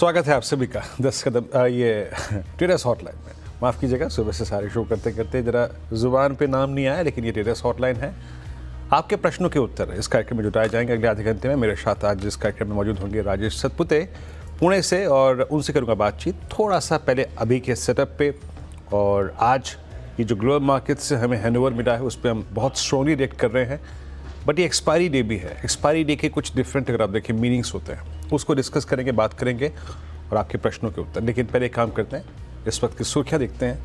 स्वागत है आप सभी का 10 कदम ये टेरेस हॉटलाइन में। माफ़ कीजिएगा, सुबह से सारे शो करते करते ज़रा ज़ुबान पे नाम नहीं आया, लेकिन ये टेरेस हॉटलाइन है। आपके प्रश्नों के उत्तर इस कार्यक्रम में जुटाए जाएंगे अगले आधे घंटे में। मेरे साथ आज इस कार्यक्रम में मौजूद होंगे राजेश सतपुते पुणे से, और उनसे करूँगा बातचीत थोड़ा सा पहले अभी के सेटअप पे। और आज ये जो ग्लोबल मार्केट से हमें हैंडओवर मिला है उस पर हम बहुत स्ट्रॉन्गली रिएक्ट कर रहे हैं, बट ये एक्सपायरी डे भी है। एक्सपायरी डे के कुछ डिफरेंट अगर आप देखें मीनिंग्स होते हैं, उसको डिस्कस करेंगे, बात करेंगे और आपके प्रश्नों के उत्तर। लेकिन पहले एक काम करते हैं, इस वक्त की सुर्खियां देखते हैं,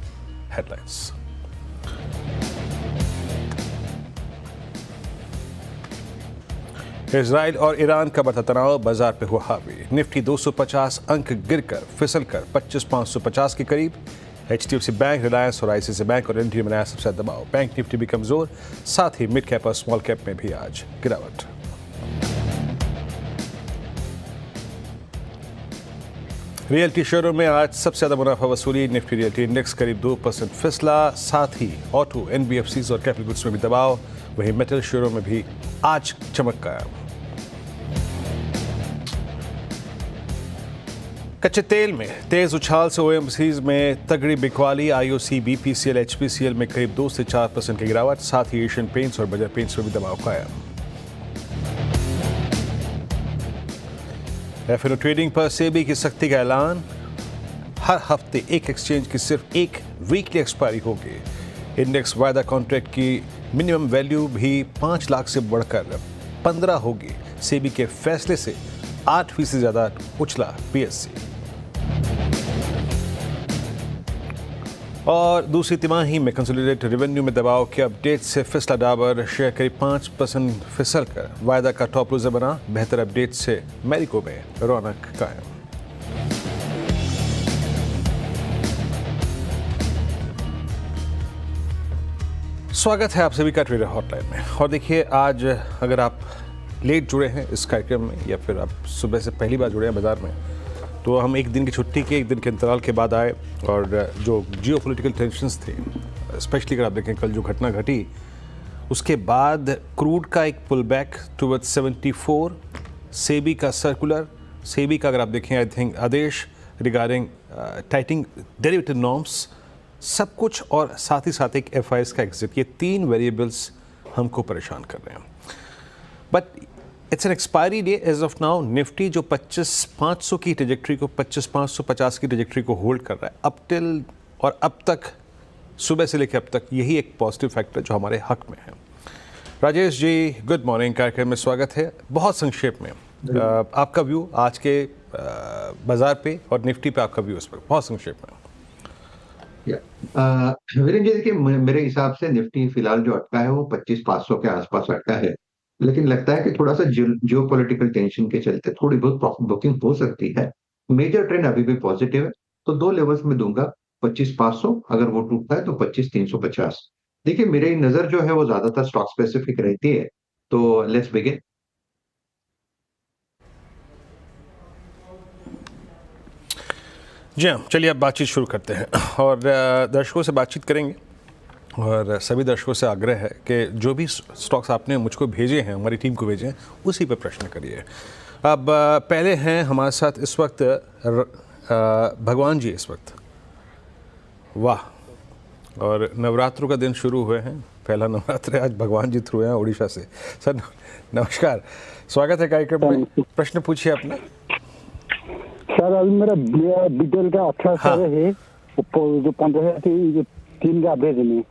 हेडलाइंस। इजराइल और ईरान का बढ़ता तनाव बाजार पे हुआ हावी। निफ्टी 250 अंक गिरकर फिसलकर 25,550 के करीब। HDFC बैंक, रिलायंस और ICICI बैंक और एनटी में नया सबसे ज्यादा दबाव। बैंक निफ्टी भी कमजोर, साथ ही मिड कैप और स्मॉल कैप में भी आज गिरावट। रियल्टी शेयरों में आज सबसे ज्यादा मुनाफा वसूली। निफ्टी रियल्टी इंडेक्स करीब 2% फिसला, साथ ही ऑटो, NBFCs और कैपिटल गुड्स में भी दबाव। वहीं मेटल शेयरों में भी आज चमक कायम। कच्चे तेल में तेज उछाल से OMCs में तगड़ी बिकवाली। IOC, BPCL, HPCL में करीब 2 से 4% की गिरावट। साथ ही एशियन पेंट्स और बजाज पेंट्स में भी दबाव कायम। FNO ट्रेडिंग पर सेबी की सख्ती का ऐलान। हर हफ्ते एक एक्सचेंज की सिर्फ एक वीकली एक्सपायरी होगी। इंडेक्स वायदा कॉन्ट्रैक्ट की मिनिमम वैल्यू भी 5 लाख से बढ़कर 15 होगी। सेबी के फैसले से 8% से ज्यादा उछला PSE। और दूसरी तिमाही में कंसोलिडेटेड रेवेन्यू में दबाव के अपडेट से फिसला डाबर। शेयर करीब 5% फिसल कर वायदा का टॉप लूजर बना। बेहतर अपडेट से मैरिको में रौनक कायम। स्वागत है आप सभी का ट्रेडर हॉटलाइन में। और देखिए, आज अगर आप लेट जुड़े हैं इस कार्यक्रम में या फिर आप सुबह से पहली बार जुड़े हैं बाजार में, तो हम एक दिन की छुट्टी के, एक दिन के अंतराल के बाद आए। और जो जियोपॉलिटिकल टेंशन्स थे, स्पेशली अगर आप देखें कल जो घटना घटी, उसके बाद क्रूड का एक पुल बैक टुवर्ड्स 74। सेबी का सर्कुलर, सेबी का अगर आप देखें आई थिंक आदेश रिगार्डिंग टाइटिंग डेरिवेटिव नॉर्म्स, सब कुछ, और साथ ही साथ एक FIs का एग्जिट, ये 3 वेरिएबल्स हमको परेशान कर रहे हैं। But it's an expiry day as of now. Nifty जो 25,500 की ट्रेजेक्ट्री को, 25,550 की ट्रेजेक्ट्री को होल्ड कर रहा है अप टिल, और अब तक सुबह से लेकर अब तक यही एक पॉजिटिव फैक्टर जो हमारे हक में है। राजेश जी, गुड मॉर्निंग, कार्यक्रम में स्वागत है। बहुत संक्षेप में आपका व्यू आज के बाजार पे और निफ्टी पे, आपका व्यू इस पर बहुत संक्षेप में। वीरेंद्र जी, देखिए मेरे हिसाब से निफ्टी फिलहाल जो अटका है वो 25,500 के आसपास अटका है। लेकिन लगता है कि थोड़ा सा जियो पॉलिटिकल टेंशन के चलते थोड़ी बहुत प्रॉफिट बुकिंग हो सकती है। मेजर ट्रेंड अभी भी पॉजिटिव है, तो 2 लेवल्स में दूंगा। 25,500, अगर वो टूटता है तो 25,350। देखिए, मेरी नजर जो है वो ज्यादातर स्टॉक स्पेसिफिक रहती है, तो लेट्स बिगिन। जी हाँ, चलिए अब बातचीत शुरू करते हैं और दर्शकों से बातचीत करेंगे। और सभी दर्शकों से आग्रह है कि जो भी स्टॉक्स आपने मुझको भेजे हैं, हमारी टीम को भेजे हैं, उसी पर प्रश्न करिए। अब पहले हैं हमारे साथ इस वक्त भगवान जी इस वक्त। वाह, और नवरात्रों का दिन शुरू हुए हैं, पहला नवरात्र आज भगवान जी थ्रू हैं उड़ीसा से। सर नमस्कार, स्वागत है कार्यक्रम में। प्रश्न पूछिए अपना। सर, अभी मेरा डिटेल का 18 है, जो 15 जो 3 का एवरेज में,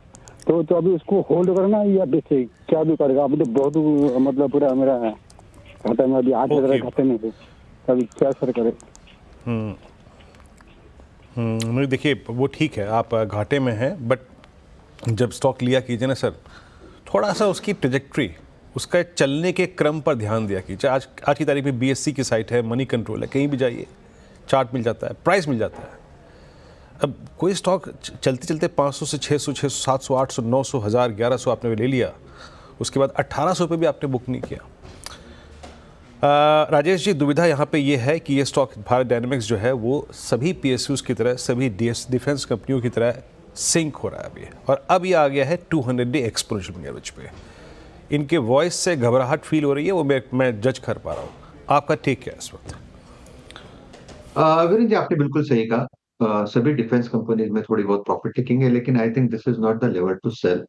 तो अभी उसको होल्ड करना या बेचे, क्या भी करेगा? अभी तो बहुत मतलब पूरा मेरा घाटे में, अभी 8,000 घाटे में है, अभी क्या सर करे? नहीं, देखिए वो ठीक है, आप घाटे में हैं, बट जब स्टॉक लिया कीजिए ना सर, थोड़ा सा उसकी ट्रेजेक्ट्री, उसका चलने के क्रम पर ध्यान दिया कीजिए। आज की तारीख में BSE की साइट है, मनी कंट्रोल है, कहीं भी जाइए चार्ट मिल जाता है, प्राइस मिल जाता है। अब कोई स्टॉक चलते चलते 500 से 600, 600, 700, 800, 900, 1000, 1100 आपने ले लिया, उसके बाद 1800 पे भी आपने बुक नहीं किया। राजेश जी, दुविधा यहाँ पे ये है कि ये स्टॉक भारत डायनेमिक्स जो है वो सभी PSUs की तरह, सभी डिफेंस कंपनियों की तरह सिंक हो रहा है अभी, और अब ये आ गया है 200 डे एक्सपोनेंशियल एवरेज पे। इनके वॉइस से घबराहट फील हो रही है, वो मैं जज कर पा रहा हूँ। आपका टेक क्या है इस वक्त? वीरेंद्र जी, आपने बिल्कुल सही कहा। सभी डिफेंस कंपनीज में थोड़ी बहुत प्रॉफिट टेकिंग है, लेकिन I think this is not the level to sell.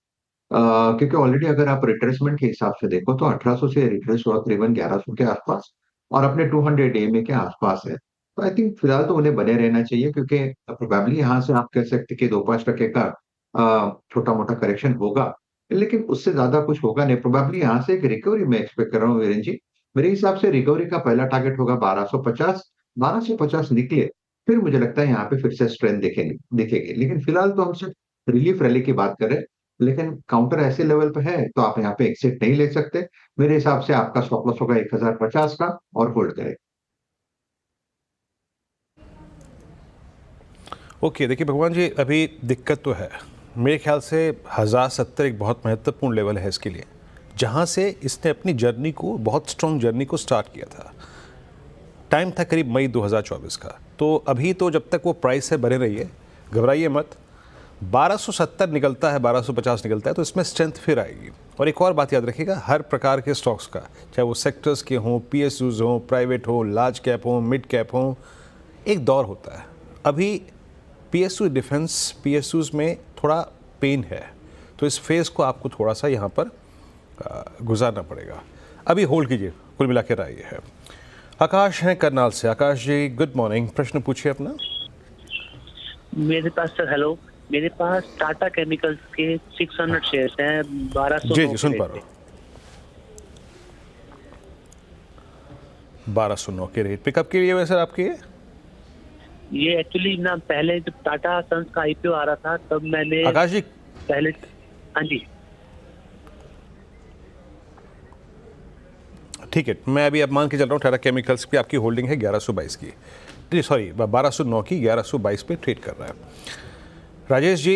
क्योंकि ऑलरेडी अगर आप रिट्रेसमेंट के हिसाब से देखो तो 1800 से रिट्रेस हुआ करीबन 1100 के आसपास, और अपने 200 एमए के आसपास है। तो आई थिंक फिलहाल तो उन्हें बने रहना चाहिए, क्योंकि प्रोबेबली यहाँ से आप कह सकते कि 2-5% का छोटा मोटा करेक्शन होगा, लेकिन उससे ज्यादा कुछ होगा नहीं। प्रोबेबली यहाँ से एक रिकवरी मैं एक्सपेक्ट कर रहा हूँ वीरेंद्र जी। मेरे हिसाब से रिकवरी का पहला टारगेट होगा 1250। 1250 निकले, फिर मुझे लगता है यहाँ पे फिर से स्ट्रेंथ दिखेंगे दिखेगी। लेकिन फिलहाल तो हम सिर्फ रिलीफ रैली की बात कर रहे हैं, लेकिन काउंटर ऐसे लेवल पे है तो आप यहाँ पे एग्जिट नहीं ले सकते। मेरे हिसाब से आपका स्टॉप लॉस होगा 1050 का, और होल्ड करें। ओके, देखिए भगवान जी, अभी दिक्कत तो है। मेरे ख्याल से 1070 एक बहुत महत्वपूर्ण लेवल है इसके लिए, जहाँ से इसने अपनी जर्नी को, बहुत स्ट्रॉन्ग जर्नी को स्टार्ट किया था। टाइम था करीब मई 2024 का। तो अभी तो जब तक वो प्राइस है बने रहिए, घबराइए मत। 1270 निकलता है, 1250 निकलता है तो इसमें स्ट्रेंथ फिर आएगी। और एक और बात याद रखिएगा, हर प्रकार के स्टॉक्स का, चाहे वो सेक्टर्स के हों, पीएसयूज हों, प्राइवेट हो, लार्ज कैप हो, मिड कैप हो, एक दौर होता है। अभी पीएसयू डिफेंस, पीएसयूज में थोड़ा पेन है, तो इस फेज़ को आपको थोड़ा सा यहाँ पर गुजारना पड़ेगा। अभी होल्ड कीजिए, कुल मिला के राय है। आकाश हैं करनाल से। आकाश जी, गुड मॉर्निंग, प्रश्न पूछिए अपना। मेरे पास सर, हेलो, मेरे पास टाटा केमिकल्स के 600 शेयर्स हैं, 1200। जी जी, सुन पा रहा हूँ। 1209 के रेट पे कब के लिए सर आपके? ये एक्चुअली ना, पहले जब टाटा सन्स का आईपीओ आ रहा था तब मैंने आकाश जी, पहले, हाँ जी, ठीक है, मैं अभी अब मान के चल रहा हूँ टाटा केमिकल्स पे आपकी होल्डिंग है 1122 की, जी सॉरी 1209 की, 1122 पे ट्रेड कर रहा है। राजेश जी,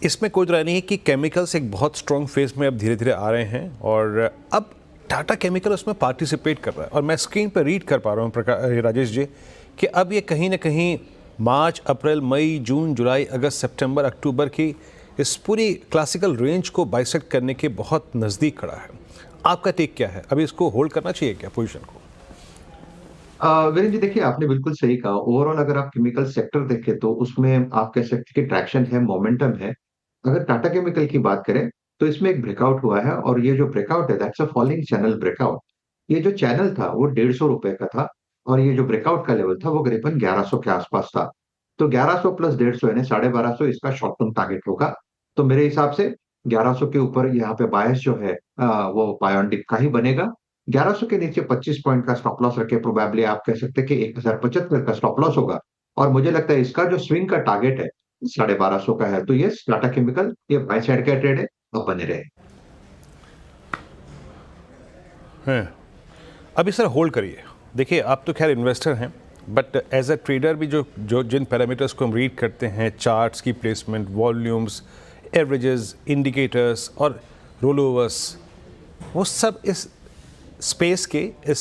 इसमें कोई राय नहीं है कि केमिकल्स एक बहुत स्ट्रॉन्ग फेज में अब धीरे धीरे आ रहे हैं, और अब टाटा केमिकल उसमें पार्टिसिपेट कर रहा है। और मैं स्क्रीन पर रीड कर पा रहा हूँ राजेश जी कि अब ये कहीं ना कहीं मार्च, अप्रैल, मई, जून, जुलाई, अगस्त, सितंबर, अक्टूबर की इस पूरी क्लासिकल रेंज को बाइसेक्ट करने के बहुत नज़दीक खड़ा है। आपका टेक क्या है? अभी इसको होल्ड करना चाहिए क्या पोजीशन को? वीरेंद्र जी, देखिए आपने बिल्कुल सही कहा। ओवरऑल अगर आप केमिकल सेक्टर देखें तो उसमें आप कह सकते हैं कि ट्रैक्शन है, मोमेंटम है। अगर टाटा केमिकल की बात करें तो इसमें एक ब्रेकआउट हुआ है, और ये जो ब्रेकआउट है that's a falling channel breakout. ये जो चैनल था वो 150 रुपए का था, और ये जो ब्रेकआउट का लेवल था वो करीबन 1100 के आसपास था। तो 1100 प्लस 150 यानी 1250 इसका शॉर्ट टर्म टारगेट होगा। तो मेरे हिसाब से 1100 के ऊपर यहाँ पे बायस जो है वो बाय ऑन डिप का ही बनेगा। 1100 के नीचे 25 पॉइंट का स्टॉप लॉस रखे, प्रोबेबली आप कह सकते हैं कि 1075 का स्टॉप लॉस होगा। और मुझे लगता है इसका जो स्विंग का टारगेट है 1250 का है। तो ये टाटा केमिकल ये बाय साइड का ट्रेड है, अब बने रहे। हैं, अभी सर होल्ड करिए। देखिए, आप तो खैर इन्वेस्टर हैं, बट एज अ ट्रेडर भी जो जो जिन पैरामीटर्स को हम रीड करते हैं, चार्ट्स की प्लेसमेंट, वॉल्यूम्स, एवरेजेस, इंडिकेटर्स और रोल ओवर्स, वो सब इस स्पेस के, इस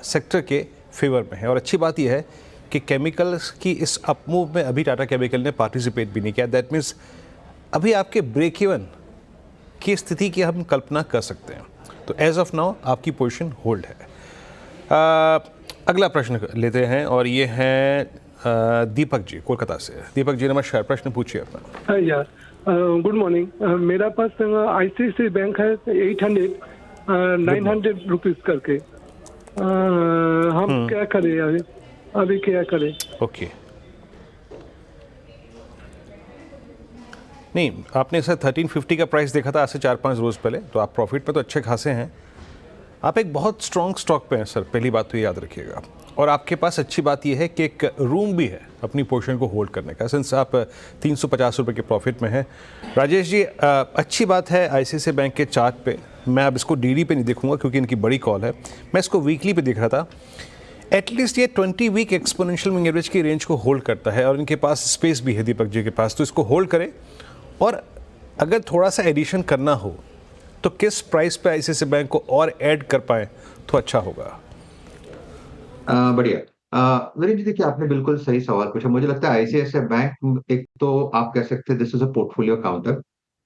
सेक्टर के फेवर में है। और अच्छी बात यह है कि केमिकल्स की इस अपमूव में अभी टाटा केमिकल ने पार्टिसिपेट भी नहीं किया। दैट मीन्स अभी आपके ब्रेक इवन की स्थिति की हम कल्पना कर सकते हैं। तो एज ऑफ नाउ आपकी पोजीशन होल्ड है। अगला प्रश्न लेते हैं, और ये है दीपक जी कोलकाता से। दीपक जी नमस्कार, प्रश्न पूछिए अपना। यार गुड मॉर्निंग। मेरा पास आईसीआईसीआई बैंक है 900 रुपीज करके। हम क्या करें अभी क्या करें? ओके, नहीं, आपने सर 1350 का प्राइस देखा था आज से 4-5 रोज़ पहले, तो आप प्रॉफिट पे तो अच्छे खासे हैं। आप एक बहुत स्ट्रॉन्ग स्टॉक पे हैं सर, पहली बात तो ये याद रखिएगा। और आपके पास अच्छी बात यह है कि एक रूम भी है अपनी पोजीशन को होल्ड करने का, सिंस आप 350 रुपये के प्रॉफिट में हैं। राजेश जी, अच्छी बात है आईसीआईसीआई बैंक के चार्ट पे, मैं अब इसको डेली पे नहीं देखूंगा क्योंकि इनकी बड़ी कॉल है, मैं इसको वीकली पे देख रहा था। एटलीस्ट ये 20 वीक एक्सपोनेंशियल मूविंग एवरेज की रेंज को होल्ड करता है, और इनके पास स्पेस भी है दीपक जी के पास, तो इसको होल्ड करें। और अगर थोड़ा सा एडिशन करना हो तो किस प्राइस पे आईसीआईसीआई बैंक को और ऐड कर पाए तो अच्छा होगा? बढ़िया। वीरेंद्र जी, देखिए आपने बिल्कुल सही सवाल पूछा। मुझे लगता है आईसीआईसीआई बैंक, एक तो आप कह सकते हैं this is a portfolio counter.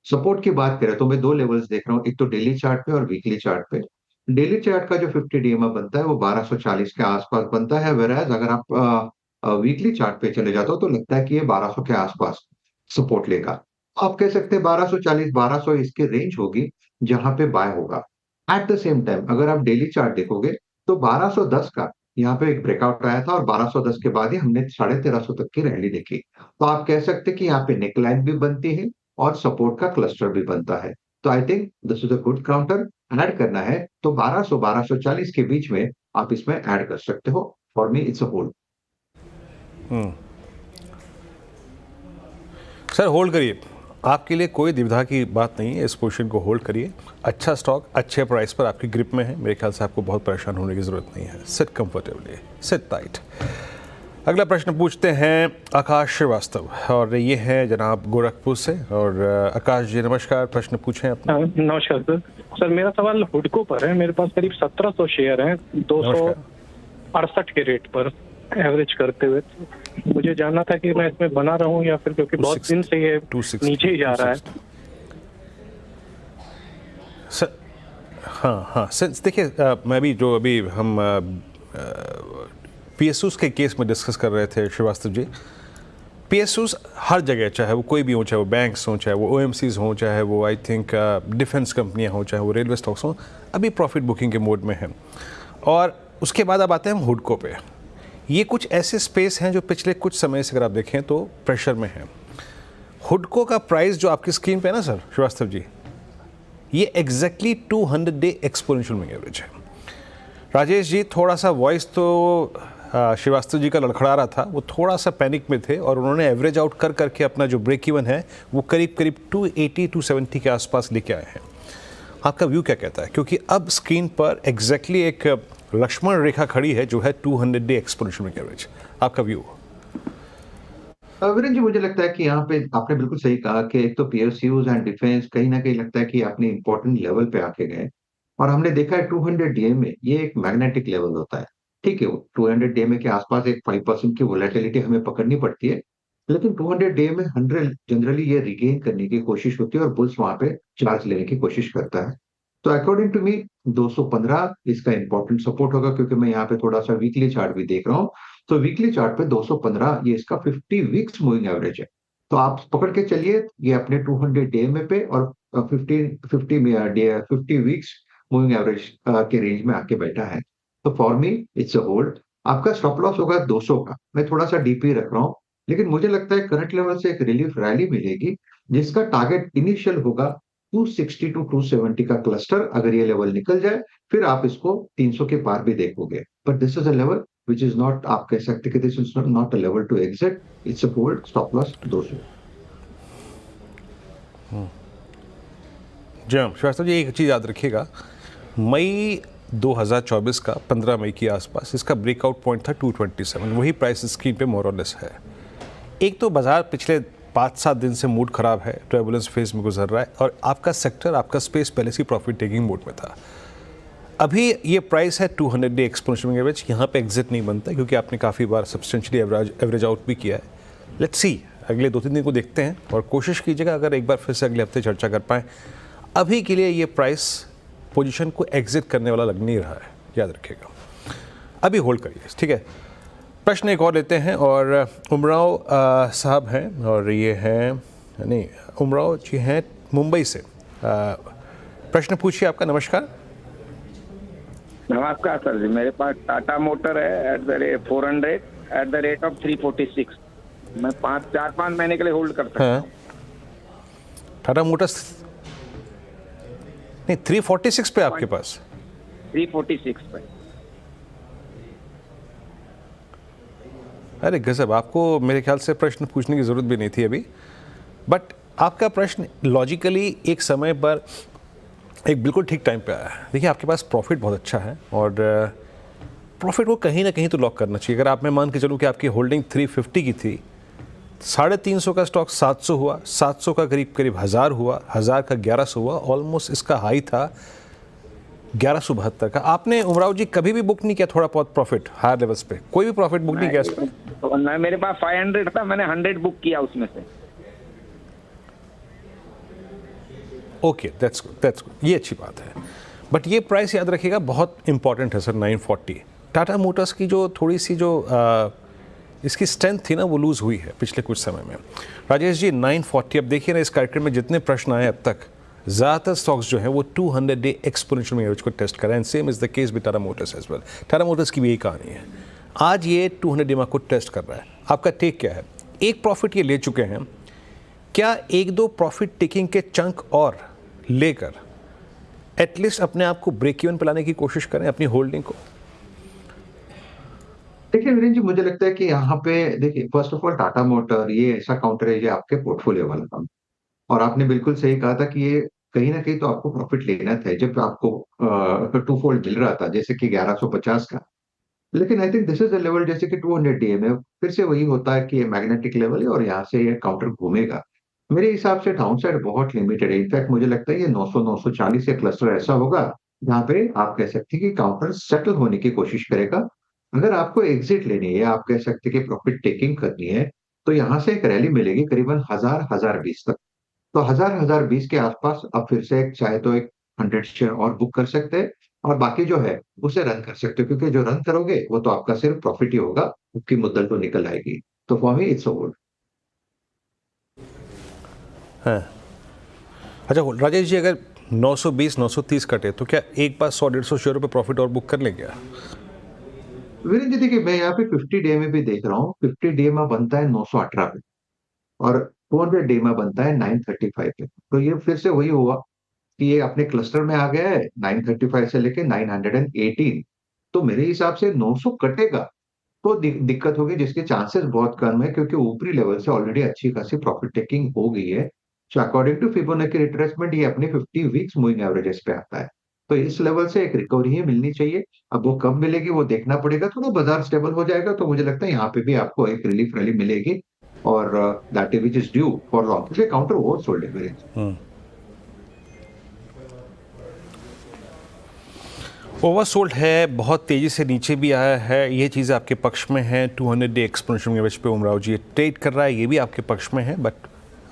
Support की बात करें तो मैं दो लेवल्स देख रहा हूँ, एक तो डेली चार्ट पे और वीकली चार्ट पे। डेली चार्ट का जो 50 डीएमए बनता है वो 1240 के आसपास बनता है, वेराज अगर आप वीकली चार्ट पे चले जाता हूँ तो लगता है कि ये 1200 के आसपास सपोर्ट लेगा। आप कह सकते हैं 1240 1200 इसकी रेंज होगी जहां पे बाय होगा। एट द सेम टाइम अगर आप डेली चार्ट देखोगे तो 1210 का यहाँ पे एक ब्रेकआउट आया था और 1210 के बाद ही हमने 1350 तक की रैली देखी। तो आप कह सकते हैं कि यहाँ पे नेकलाइन भी बनती है और सपोर्ट का क्लस्टर भी बनता है। तो आई think this is a good counter. Add करना है तो 1200 1240 के बीच में आप इसमें ऐड कर सकते हो। For me it's a hold. Sir hold करिए, आपके लिए कोई दुविधा की बात नहीं है, इस पोजीशन को होल्ड करिए। अच्छा स्टॉक अच्छे प्राइस पर आपकी ग्रिप में है, मेरे ख्याल से आपको बहुत परेशान होने की ज़रूरत नहीं है। Seat comfortably, seat tight. अगला प्रश्न पूछते हैं आकाश श्रीवास्तव और ये है जनाब गोरखपुर से। और आकाश जी नमस्कार, प्रश्न पूछें अपना। नमस्कार सर। सर मेरा सवाल हुडको पर है। मेरे पास करीब 1700 शेयर हैं 268 के रेट पर एवरेज करते हुए। मुझे जानना था कि मैं इसमें बना रहूं या फिर, क्योंकि बहुत दिन से ये नीचे ही जा रहा है। सर हाँ देखिए, मैं भी जो अभी हम पीएसयूज़ के केस में डिस्कस कर रहे थे श्रीवास्तव जी, पीएसयूज़ हर जगह, चाहे वो कोई भी हो, चाहे वो बैंक्स हों, चाहे वो ओएमसीज हों, चाहे वो आई थिंक डिफेंस कंपनियां हों, चाहे वो रेलवे स्टॉक्स हों, अभी प्रॉफिट बुकिंग के मोड में हैं। और उसके बाद अब आते हैं हम हुडको पे। ये कुछ ऐसे स्पेस हैं जो पिछले कुछ समय से अगर आप देखें तो प्रेशर में हैं। हुडको का प्राइस जो आपकी स्क्रीन पे है ना सर श्रीवास्तव जी, ये exactly 200 day exponential moving average है। राजेश जी थोड़ा सा वॉइस तो श्रीवास्तव जी का लड़खड़ा रहा था, वो थोड़ा सा पैनिक में थे और उन्होंने एवरेज आउट कर करके अपना जो ब्रेक इवन है वो करीब करीब 280 270 के आसपास लेके आए हैं। आपका व्यू क्या कहता है? क्योंकि अब स्क्रीन पर एग्जैक्टली एक लक्ष्मण रेखा खड़ी है जो है 200 डे एक्सपोनेंशियल मूविंग एवरेज। आपका व्यू? वीरेंद्र जी मुझे लगता है कि यहाँ पे आपने बिल्कुल सही कहा कि एक तो पीएसयूज एंड डिफेंस कहीं ना कहीं लगता है कि अपने इंपॉर्टेंट लेवल पे आके गए। और हमने देखा है 200 डीएमए ये एक मैग्नेटिक लेवल होता है। ठीक है, 200 डीएमए के आसपास एक 5% की वोलेटिलिटी हमें पकड़नी पड़ती है, लेकिन 200 डीएमए 100 जनरली ये रिगेन करने की कोशिश होती है और बुल्स वहां पे चार्ज लेने की कोशिश करता है। तो अकॉर्डिंग टू मी 215 इसका इंपॉर्टेंट सपोर्ट होगा, क्योंकि मैं यहाँ पे थोड़ा सा वीकली चार्ट भी देख रहा हूँ। तो वीकली चार्ट पे 215 ये इसका 50 वीक्स मूविंग एवरेज है। तो आप पकड़ के चलिए ये अपने 200 डीएमए पे और 50 वीक्स मूविंग एवरेज के रेंज में आके बैठा है। तो for me it's a hold. आपका स्टॉप लॉस होगा 200 का। मैं थोड़ा सा डीपी रख रहा हूँ, लेकिन मुझे लगता है करंट लेवल से एक रिलीफ रैली मिलेगी जिसका टारगेट इनिशियल होगा 260 टू 270 का क्लस्टर। अगर ये लेवल निकल जाए फिर आप इसको 300 के पार भी देखोगे। But this is a level which is not, आप कह सकते कि this is not a level to exit, it's a hold, stop loss 200। जी हाँ श्रीवास्तव जी, एक चीज़ याद रखिएगा, मई 2024 का 15 मई के आसपास इसका ब्रेकआउट पॉइंट था 227। वही प्राइस स्क्रीन पे मोर और लेस है। एक तो बाजार पिछले 5-7 दिन से मूड खराब है, ट्रबुलेंस फेज में गुजर रहा है और आपका सेक्टर, आपका स्पेस पहले से प्रॉफिट टेकिंग मोड में था। अभी ये प्राइस है 200 डे एक्सपोनेंशियल मूविंग एवरेज, यहाँ पे एग्जिट नहीं बनता क्योंकि आपने काफ़ी बार सब्सटेंशियली एवरेज आउट भी किया है। लेट्स सी, अगले 2-3 दिन को देखते हैं और कोशिश कीजिएगा अगर एक बार फिर से अगले हफ्ते चर्चा कर पाएँ। अभी के लिए ये प्राइस पोजीशन को एग्जिट करने वाला लग नहीं रहा है, याद रखिएगा। अभी होल्ड करिए, ठीक है। प्रश्न एक और लेते हैं और उमराव साहब हैं और ये हैं, नहीं उमराव जी हैं मुंबई से। प्रश्न पूछिए आपका। नमस्कार। नमस्कार सर जी, मेरे पास टाटा मोटर है eight the rate 400 eight the rate of 346। मैं 4-5 महीने के लिए होल्ड कर सकता हूँ। टाटा मोटर्स नहीं 346 पे आपके पास? 346 पे। अरे गजब, आपको मेरे ख्याल से प्रश्न पूछने की ज़रूरत भी नहीं थी अभी। बट आपका प्रश्न लॉजिकली एक समय पर एक बिल्कुल ठीक टाइम पे आया है। देखिए आपके पास प्रॉफिट बहुत अच्छा है और प्रॉफिट को कहीं ना कहीं तो लॉक करना चाहिए। अगर आप, मैं मान के चलूँ कि आपकी होल्डिंग 350 की थी, 350 का स्टॉक 700 हुआ, 700 का करीब करीब 1000 हुआ, 1000 का 1100 हुआ, ऑलमोस्ट इसका हाई था 1172 का। आपने उमराव जी कभी भी बुक नहीं किया थोड़ा बहुत प्रॉफिट हायर लेवल्स पे? कोई भी प्रॉफिट बुक नहीं किया इस पर? नहीं, मेरे पास 500 था, मैंने 100 बुक किया उसमें से। ओके, दैट्स गुड, ये अच्छी बात है। बट ये प्राइस याद रखिएगा बहुत इंपॉर्टेंट है सर, 940। टाटा मोटर्स की जो थोड़ी सी जो इसकी स्ट्रेंथ थी ना वो लूज़ हुई है पिछले कुछ समय में। राजेश जी 940, अब देखिए ना इस कार्यक्रम में जितने प्रश्न आए अब तक, ज़्यादातर स्टॉक्स जो हैं वो 200 डे एक्सपोनेंशियल एवरेज को टेस्ट कर रहे हैं। Same is the case with Tata Motors as well. Tata Motors की भी यही कहानी है, आज ये 200 डे को टेस्ट कर रहा है। आपका टेक क्या है? एक प्रॉफिट ये ले चुके हैं, क्या एक दो प्रॉफिट टेकिंग के चंक और लेकर एटलीस्ट अपने आप को ब्रेक इवन पे लाने की कोशिश करें अपनी होल्डिंग को? देखिए वीरेंद्र जी, मुझे लगता है कि यहाँ पे देखिए, first of all Tata motor ये ऐसा काउंटर है जो आपके पोर्टफोलियो वाला काम, और आपने बिल्कुल सही कहा था कि ये कहीं ना कहीं तो आपको प्रॉफिट लेना था जब आपको टू फोल्ड मिल रहा था, जैसे कि 1150 का। लेकिन I think this is a level, जैसे कि 200 डीएम है, फिर से वही होता है कि ये मैग्नेटिक लेवल है और यहाँ से ये काउंटर घूमेगा। मेरे हिसाब से डाउन साइड बहुत लिमिटेड है। इनफैक्ट मुझे लगता है ये 900 940 या क्लस्टर ऐसा होगा जहाँ पे आप कह सकते हैं कि काउंटर सेटल होने की कोशिश करेगा। अगर आपको एग्जिट लेनी है, आप कह सकते हैं कि प्रॉफिट टेकिंग करनी है, तो यहाँ से एक रैली मिलेगी करीबन 1000-1020 तक। तो 1000-1020 के आसपास अब फिर से चाहे तो एक 100 शेयर और बुक कर सकते हैं, और बाकी जो है उसे रन कर सकते हो, क्योंकि जो रन करोगे वो तो आपका सिर्फ प्रॉफिट ही होगा, उसकी मुद्दत तो निकल आएगी। तो for me it's a hold. हाँ, अच्छा राजेश जी, अगर 920 930 कटे तो क्या एक बार 100-150 शेयर पे प्रॉफिट और बुक कर लेंगे? वीरेंद्र जी देखिए, मैं यहाँ पे 50 डे में भी देख रहा हूँ, 50 डे में बनता है 918 पे, और 200 डे में बनता है 935 पे। तो ये फिर से वही हुआ कि ये अपने क्लस्टर में आ गया है 935 से लेके 918। तो मेरे हिसाब से 900 कटेगा तो दिक्कत होगी, जिसके चांसेस बहुत कम है, क्योंकि ऊपरी लेवल से ऑलरेडी अच्छी खासी प्रॉफिट टेकिंग हो गई है। So according to Fibonacci retracement ये अपने 50 वीक्स मूविंग एवरेजेस पे आता है। तो इस लेवल से एक रिकवरी ही मिलनी चाहिए। अब वो कब मिलेगी वो देखना पड़ेगा, थोड़ा बाजार स्टेबल हो जाएगा तो मुझे लगता है यहाँ पे भी आपको एक रिलीफ रैली मिलेगी, और that which is due for long, इसलिए काउंटर ओवर सोल्ड है। ओवरसोल्ड है, बहुत तेज़ी से नीचे भी आया है, ये चीज़ आपके पक्ष में है। 200 डे एक्सपोनेंशियल एवरेज पे उमराव जी ट्रेड कर रहा है, ये भी आपके पक्ष में है। बट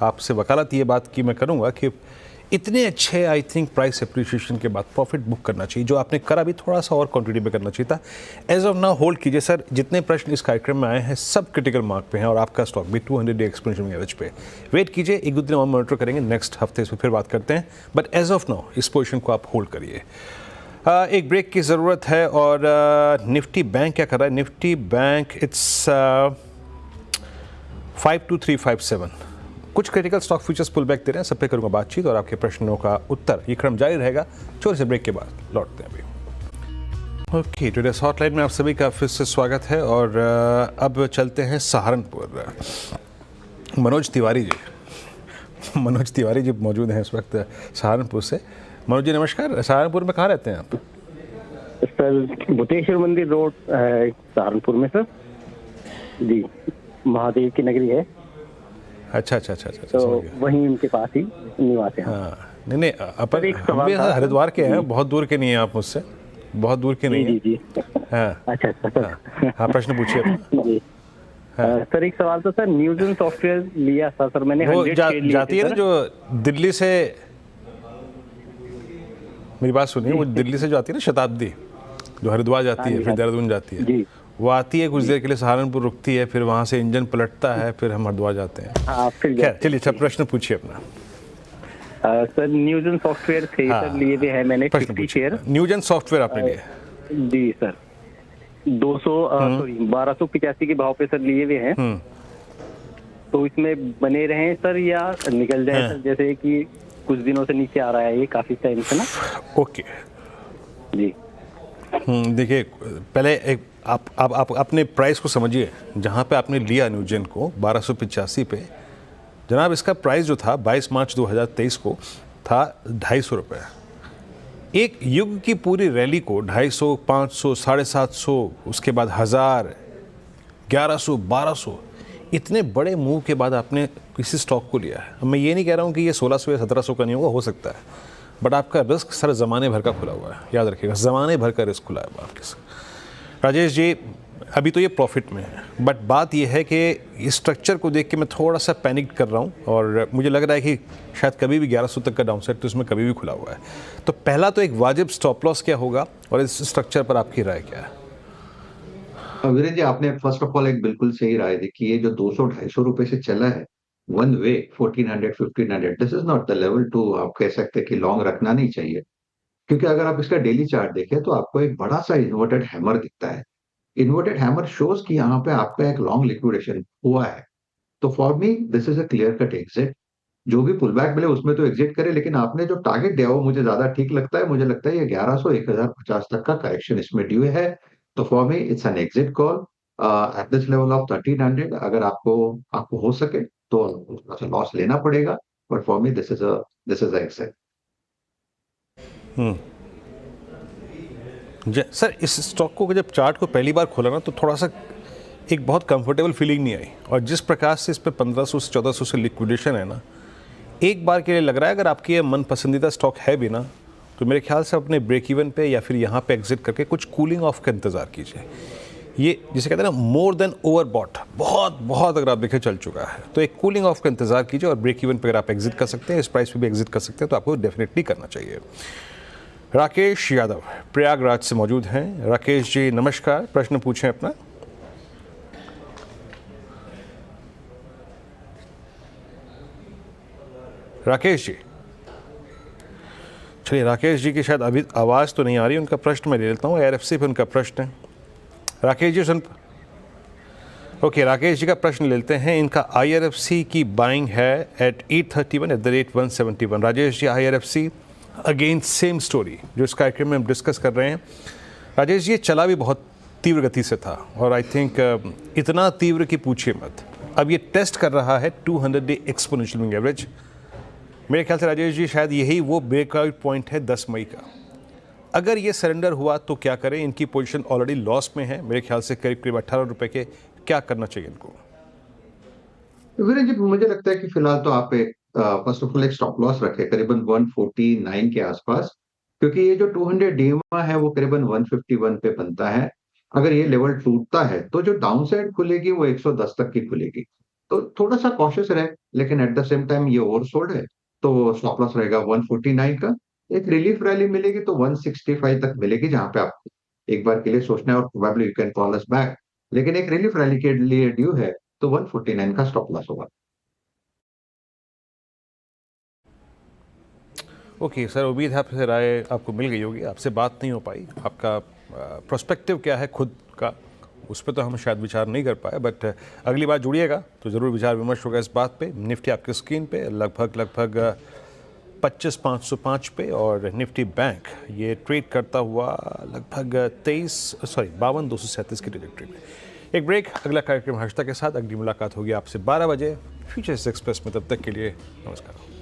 आपसे वकालत ये बात की मैं करूँगा कि इतने अच्छे आई थिंक प्राइस अप्रिशिएशन के बाद प्रॉफिट बुक करना चाहिए, जो आपने करा भी थोड़ा सा और क्वांटिटी में करना चाहिए था। एज ऑफ नाउ होल्ड कीजिए सर। जितने प्रश्न इस कार्यक्रम में आए हैं सब क्रिटिकल मार्क पे हैं, और आपका स्टॉक भी 200 डे एक्सपोनेंशियल एवरेज पे। वेट कीजिए, एक दो दिन और मॉनिटर करेंगे, नेक्स्ट हफ्ते इस पर फिर बात करते हैं। बट एज ऑफ नाउ इस पोजिशन को आप होल्ड करिए। एक ब्रेक की ज़रूरत है। और निफ्टी बैंक क्या कर रहा है? Nifty bank it's 52357। कुछ critical stock futures pull back दे रहे हैं, सब पे करूँगा बातचीत और आपके प्रश्नों का उत्तर। ये क्रम जारी रहेगा, छोटे से ब्रेक के बाद लौटते हैं अभी। ओके, टुडेस हॉटलाइन में आप सभी का फिर से स्वागत है। और अब चलते हैं सहारनपुर। मनोज तिवारी जी मौजूद हैं इस वक्त सहारनपुर से। मनोज जी नमस्कार। सहारनपुर में कहाँ रहते हैं आप? सर भूतेश्वर मंदिर रोड सहारनपुर में सर जी, महादेव की नगरी है। अच्छा, तो वहीं उनके पास ही निवास है। हाँ, नहीं अपन हम भी हरिद्वार के हैं, बहुत दूर के नहीं हैं आप मुझसे, बहुत दूर के नहीं हैं। जी। हाँ, अच्छा। हाँ, प्रश्न पूछिए जी। सर एक सवाल तो सर, न्यूजन सॉफ्टवेयर लिया था सर मैंने, वो जाती है ना जो दिल्ली से, मेरी बात सुनिए, वो दिल्ली से जो आती है ना शताब्दी, जो हरिद्वार जाती है फिर देहरादून जाती है, वो आती है कुछ देर के लिए सहारनपुर रुकती है, फिर वहाँ से इंजन पलटता है, फिर हम हरिद्वार जाते हैं। खैर चलिए, सब प्रश्न पूछिए अपना। सर न्यूजन सॉफ्टवेयर थे सर, लिए हुए हैं मैंने 50 शेयर। न्यूजन सॉफ्टवेयर आपने लिए? जी सर, 1285 के भाव पे सर लिए हुए हैं। तो इसमें बने रहे सर या निकल जाए सर, जैसे कि कुछ दिनों से नीचे आ रहा है ये काफी टाइम से ना। ओके जी। देखिए, पहले एक आप अपने प्राइस को समझिए। जहाँ पे आपने लिया न्यूजन को 1285 पे, जनाब इसका प्राइस जो था 22 मार्च 2023 को था 250 रुपये। एक युग की पूरी रैली को 250, 500, 750, उसके बाद 1000, 1100, 1200, इतने बड़े मूव के बाद आपने किसी स्टॉक को लिया है। मैं ये नहीं कह रहा हूँ कि ये 1600 या 1700 का नहीं होगा, हो सकता है, बट आपका रिस्क सर ज़माने भर का खुला हुआ है, याद रखिएगा, ज़माने भर का रिस्क खुला है आपके साथ। राजेश जी, अभी तो ये प्रॉफिट में है, बट बात ये है कि इस स्ट्रक्चर को देख के मैं थोड़ा सा पैनिक कर रहा हूँ, और मुझे लग रहा है कि शायद कभी भी 1100 तक का डाउनसाइड तो इसमें कभी भी खुला हुआ है। तो पहला तो एक वाजिब स्टॉप लॉस क्या होगा, और इस स्ट्रक्चर पर आपकी राय क्या है? वीरेंद्र जी, आपने फर्स्ट ऑफ ऑल एक बिल्कुल सही राय दी कि ये जो 200-250 रुपए से चला है one way 1400-1500, this is not the level to, आप कह सकते हैं कि लॉन्ग रखना नहीं चाहिए। क्योंकि अगर आप इसका डेली चार्ट देखें तो आपको एक बड़ा सा इन्वर्टेड हैमर दिखता है। इन्वर्टेड हैमर शोज कि यहाँ पे आपका एक लॉन्ग लिक्विडेशन हुआ है। तो for me this is a clear cut exit. जो भी पुल बैक मिले उसमें तो एग्जिट करे, लेकिन आपने जो टारगेट दिया वो मुझे ज्यादा ठीक लगता है। मुझे लगता है ये 1100-1050 तक का करेक्शन इसमें ड्यू है। तो for me it's an exit call at this level of 1300। अगर आपको आपको हो सके तो थोड़ा सा लॉस लेना पड़ेगा, but for me this is exit. Sir, इस स्टॉक को जब चार्ट को पहली बार खोला ना तो थोड़ा सा एक बहुत कंफर्टेबल फीलिंग नहीं आई, और जिस प्रकार से इस पे 1500 से 1400 से लिक्विडेशन है ना, एक बार के लिए लग रहा है अगर आपकी ये मन पसंदीदा स्टॉक है भी ना, तो मेरे ख्याल से अपने ब्रेक इवन पे या फिर यहाँ पे एग्जिट करके कुछ कूलिंग ऑफ का इंतज़ार कीजिए। ये जिसे कहते हैं ना मोर देन ओवर बॉट, बहुत बहुत अगर आप देखें चल चुका है, तो एक कूलिंग ऑफ का इंतज़ार कीजिए। और ब्रेक इवन पे अगर आप एग्जिट कर सकते हैं, इस प्राइस पे भी एग्जिट कर सकते हैं, तो आपको डेफिनेटली करना चाहिए। राकेश यादव प्रयागराज से मौजूद हैं। राकेश जी नमस्कार, प्रश्न पूछें अपना। राकेश जी, चलिए राकेश जी की शायद अभी आवाज़ तो नहीं आ रही, उनका प्रश्न मैं ले लेता हूँ। ARFC पे उनका प्रश्न है। राकेश जी सुन, ओके, राकेश जी का प्रश्न लेते हैं। इनका IRFC की बाइंग है at 831 at the rate 171। Rajesh ji, IRFC again same story जो इस कार्यक्रम में हम डिस्कस कर रहे हैं। राजेश जी, ये चला भी बहुत तीव्र गति से था, और आई थिंक इतना तीव्र कि पूछिए मत। अब ये टेस्ट कर रहा है 200 डे एक्सपोनेंशियल मूविंग एवरेज। मेरे ख्याल से राजेश जी शायद यही वो ब्रेकआउट पॉइंट है 10 मई का। अगर ये सरेंडर हुआ तो क्या करें? इनकी पोजीशन ऑलरेडी लॉस में है, मेरे ख्याल से करीब करीब 18 रुपए के। क्या करना चाहिए इनको? वीरेंद्र जी, मुझे लगता है कि फिलहाल तो आप एक फर्स्ट ऑफ ऑल एक स्टॉप लॉस रखे करीबन 149 के आसपास, क्योंकि ये जो 200 डीएमआ है वो करीबन 151 पे बनता है। अगर ये लेवल टूटता है तो जो डाउन साइड खुलेगी वो 110 तक की खुलेगी। तो थोड़ा सा कॉशियस रहे, लेकिन एट द सेम टाइम ये ओवरसोल्ड है, तो स्टॉप लॉस रहेगा 149 का। एक रिलीफ रैली मिलेगी तो 165 तक मिलेगी, जहां पे आप एक बार के लिए सोचना है और probably you can call us back. लेकिन एक रिलीफ रैली के लिए ड्यू है, तो 149 का स्टॉप लॉस होगा। ओके सर, उम्मीद है आपसे राय आपको मिल गई होगी। आपसे बात नहीं हो पाई, आपका प्रोस्पेक्टिव क्या है खुद का, उस पर तो हम शायद विचार नहीं कर पाए, बट अगली बार जुड़िएगा तो ज़रूर विचार विमर्श होगा इस बात पे। निफ्टी आपकी स्क्रीन पे लगभग 25,505 पे, और निफ्टी बैंक ये ट्रेड करता हुआ लगभग 52,237 की ट्रेजेक्टरी में। एक ब्रेक, अगला कार्यक्रम हर्षता के साथ। अगली मुलाकात होगी आपसे 12 बजे फ्यूचर्स एक्सप्रेस में। तब तक के लिए नमस्कार।